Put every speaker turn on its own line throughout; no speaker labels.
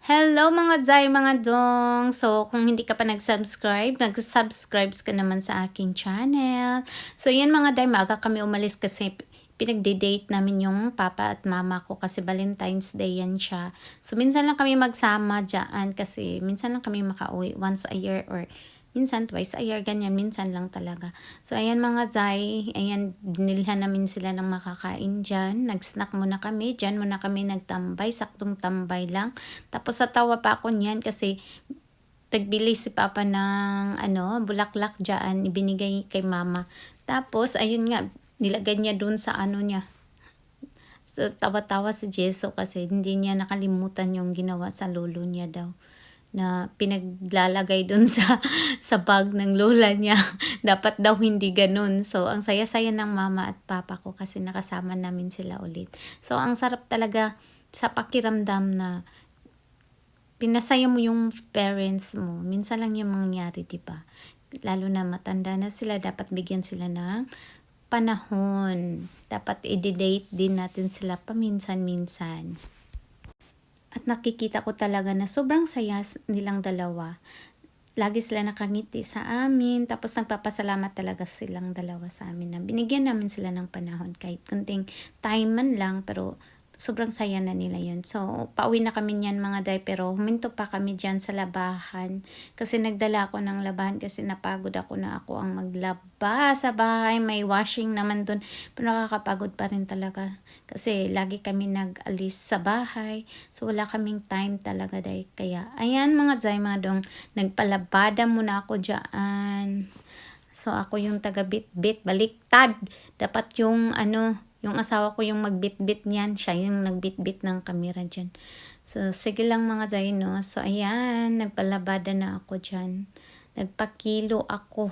Hello mga Zay, mga Dong! So, kung hindi ka pa nag-subscribe ka naman sa aking channel. So, yan mga Day, maaga kami umalis kasi pinagde-date namin yung papa at mama ko kasi Valentine's Day yan siya. So, minsan lang kami magsama dyan kasi minsan lang kami makauwi once a year or minsan twice a year, ganyan, minsan lang talaga. So, ayan mga Zay, ayan, dinilhan namin sila ng makakain dyan. Nag-snack muna kami, dyan muna kami nagtambay, saktong tambay lang. Tapos sa tawa pa ako niyan kasi nagbili si papa ng bulaklak dyan, ibinigay kay mama. Tapos, ayun nga, nilagay niya dun sa niya. So, tawa-tawa si Jeso kasi hindi niya nakalimutan yung ginawa sa lolo niya daw na pinaglalagay dun sa bag ng lola niya. Dapat daw hindi ganun. So, ang saya-saya ng mama at papa ko kasi nakasama namin sila ulit. So, ang sarap talaga sa pakiramdam na pinasaya mo yung parents mo. Minsan lang yung mangyayari, diba? Lalo na matanda na sila, dapat bigyan sila ng panahon. Dapat i-date din natin sila paminsan-minsan. At nakikita ko talaga na sobrang saya nilang dalawa. Lagi sila nakangiti sa amin, tapos nagpapasalamat talaga silang dalawa sa amin na binigyan namin sila ng panahon kahit kunting time man lang, pero sobrang saya na nila yun. So, pauwi na kami niyan mga Day, pero huminto pa kami dyan sa labahan. Kasi nagdala ako ng labahan kasi napagod ako na ako ang maglaba sa bahay. May washing naman dun. Pero nakakapagod pa rin talaga. Kasi lagi kami nag-alis sa bahay. So, wala kaming time talaga Day. Kaya, ayan mga Day, mga Dong, nagpalabada muna ako dyan. So, ako yung taga-bit-bit, baliktad. Dapat yung yung asawa ko yung magbit-bit niyan. Siya yung nagbit-bit ng kamera dyan. So, sige lang mga Zay, no? So, ayan, nagpalabada na ako dyan. Nagpakilo ako.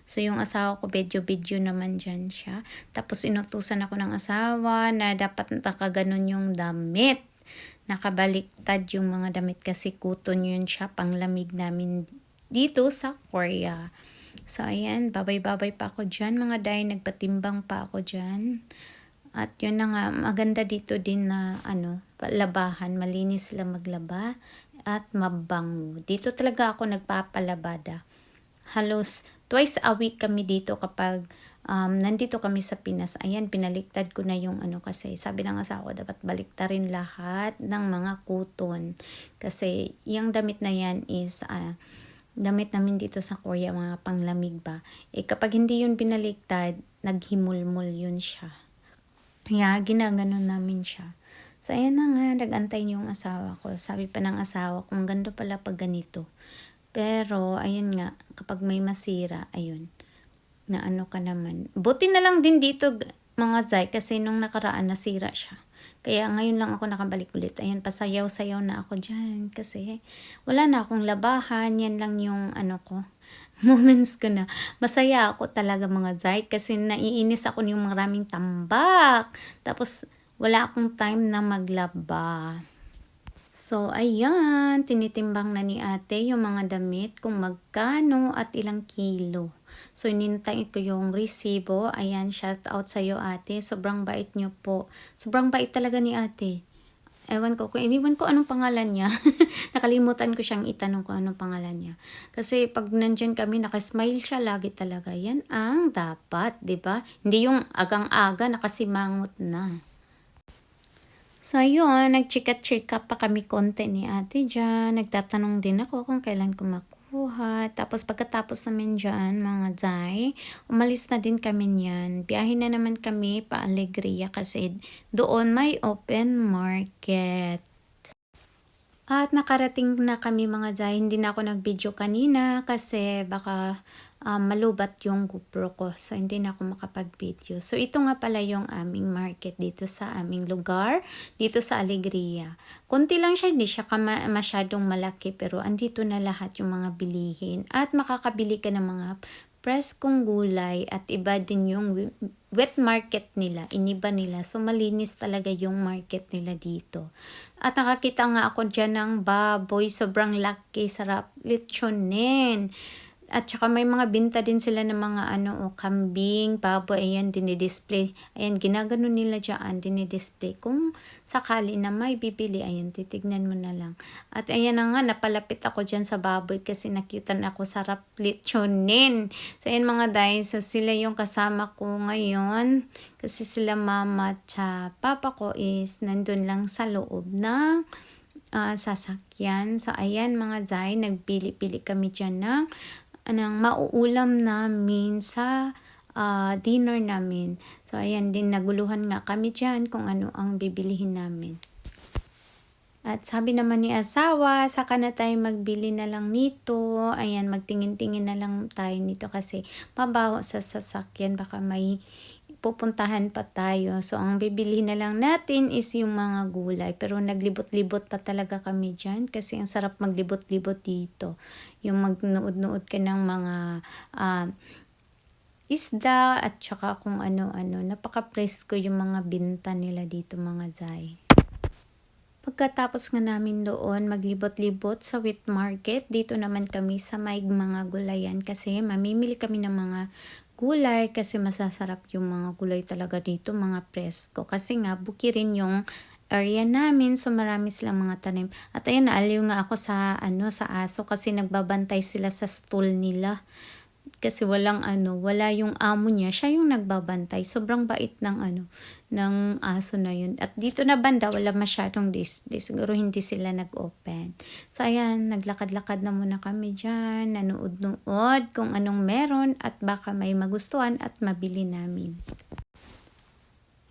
So, yung asawa ko, video naman dyan siya. Tapos, inutusan ako ng asawa na dapat nakaganon yung damit. Nakabaliktad yung mga damit kasi kuton yun siya. Panglamig namin dito sa Korea. So, ayan, babay-babay pa ako dyan mga Day. Nagpatimbang pa ako dyan. At yun na nga, maganda dito din na labahan, malinis sila maglaba at mabango. Dito talaga ako nagpapalabada. Halos twice a week kami dito kapag nandito kami sa Pinas. Ayan, pinaliktad ko na yung kasi sabi ng asawa ko dapat baliktarin lahat ng mga kuton. Kasi yung damit na yan is damit namin dito sa Korea, mga panglamig ba. Kapag hindi yun binaliktad, naghimulmul yun siya. Kaya ginaganon namin siya. So ayan na nga, nag-antay yung asawa ko. Sabi pa ng asawa ko, ang ganda pala pag ganito. Pero ayun nga, kapag may masira, ayun, na ka naman. Buti na lang din dito mga Zay, kasi nung nakaraan nasira siya. Kaya ngayon lang ako nakabalik ulit. Ayan, pasayaw-sayaw na ako dyan. Kasi wala na akong labahan. Yan lang yung ko. Moments ko na. Masaya ako talaga mga Zay. Kasi naiinis ako yung maraming tambak. Tapos wala akong time na maglaba. So, ayan, tinitimbang na ni ate yung mga damit kung magkano at ilang kilo. So, inintay ko yung resibo. Ayan, shout out sa'yo ate. Sobrang bait nyo po. Sobrang bait talaga ni ate. Ewan ko anong pangalan niya. Nakalimutan ko siyang itanong kung anong pangalan niya. Kasi pag nandyan kami, nakasmile siya lagi talaga. Yan ang dapat, di ba? Hindi yung agang-aga, nakasimangot na. So, yun, nagchika-chika pa kami konti ni ate dyan. Nagtatanong din ako kung kailan ko makuha. Tapos, pagkatapos namin dyan, mga Zay, umalis na din kami niyan. Biyahe na naman kami pa Alegria kasi doon may open market. At nakarating na kami mga Zay. Hindi na ako nag-video kanina kasi baka malubat yung GoPro ko. So, hindi na ako makapag-video. So, ito nga pala yung aming market dito sa aming lugar. Dito sa Alegria. Kunti lang siya. Hindi siya masyadong malaki. Pero andito na lahat yung mga bilihin. At makakabili ka ng mga preskong gulay. At iba din yung wet market nila. Iniba nila. So, malinis talaga yung market nila dito. At nakakita nga ako dyan ng baboy. Sobrang laki. Sarap. Lechonin. At saka may mga binta din sila ng mga kambing, baboy, ayan, dinidisplay. Ayan, ginagano nila dyan, dinidisplay. Kung sakali na may bibili, ayan, titignan mo na lang. At ayan na nga, napalapit ako dyan sa baboy kasi nakyutan ako, sarap litsonin. So, ayan mga guys, so, sila yung kasama ko ngayon. Kasi sila mama at papa ko is nandun lang sa loob ng sasakyan. So, ayan mga day, nagpili-pili kami dyan ng anong mauulam namin sa dinner namin. So, ayan din, naguluhan nga kami dyan kung ano ang bibilihin namin. At sabi naman ni asawa, saka na tayo magbili na lang nito. Ayan, magtingin-tingin na lang tayo nito kasi mabaho sa sasakyan. Baka may pupuntahan pa tayo. So, ang bibili na lang natin is yung mga gulay. Pero naglibot-libot pa talaga kami dyan kasi ang sarap maglibot-libot dito. Yung magnood-nood ka ng mga isda at saka kung ano-ano. Napaka-presko yung mga binta nila dito mga zay. Pagkatapos nga namin doon maglibot-libot sa wheat market, dito naman kami sa may mga gulayan kasi mamimili kami ng mga gulay kasi masasarap yung mga gulay talaga dito, mga presko. Kasi nga bukirin yung area namin, so marami silang mga tanim. At ayun, naaliw nga ako sa sa aso kasi nagbabantay sila sa stool nila. Kasi wala yung amo niya, siya yung nagbabantay. Sobrang bait ng aso na yun. At dito na banda, wala masyadong display. Siguro hindi sila nag-open. So, ayan, naglakad-lakad na muna kami dyan. Nanood-nood kung anong meron at baka may magustuhan at mabili namin.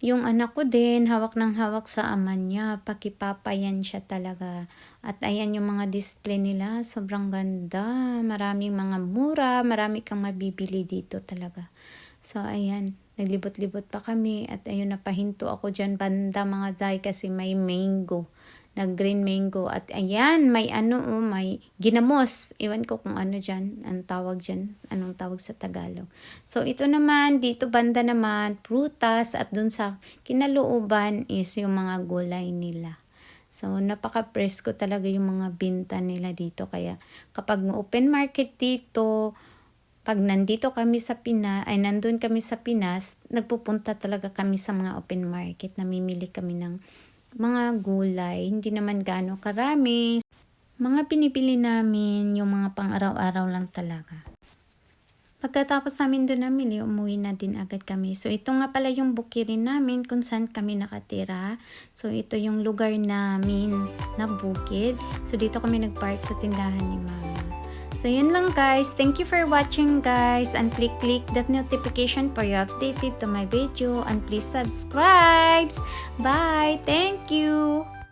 Yung anak ko din, hawak ng hawak sa ama niya. Pakipapayan siya talaga. At ayan yung mga display nila. Sobrang ganda. Maraming mga mura. Marami kang mabibili dito talaga. So, ayan. Naglibot-libot pa kami. At ayun, napahinto ako dyan banda mga zay kasi may mango. Nag-green mango. At ayan, may may ginamos. Iwan ko kung ano dyan. Anong tawag dyan? Anong tawag sa Tagalog? So, ito naman, dito banda naman, prutas. At dun sa kinalooban is yung mga gulay nila. So, napaka-presko talaga yung mga binta nila dito. Kaya, kapag open market dito, pag nandun kami sa Pinas, nagpupunta talaga kami sa mga open market. Namimili kami ng mga gulay, hindi naman gaano karami. Mga pinipili namin, yung mga pang-araw-araw lang talaga. Pagkatapos namin doon namili, umuwi na din agad kami. So, ito nga pala yung bukirin namin kung saan kami nakatira. So, ito yung lugar namin na bukid. So, dito kami nagpark sa tindahan ni Mama. So, yun lang guys. Thank you for watching guys. And click that notification for you updated to my video. And please subscribe. Bye. Thank you.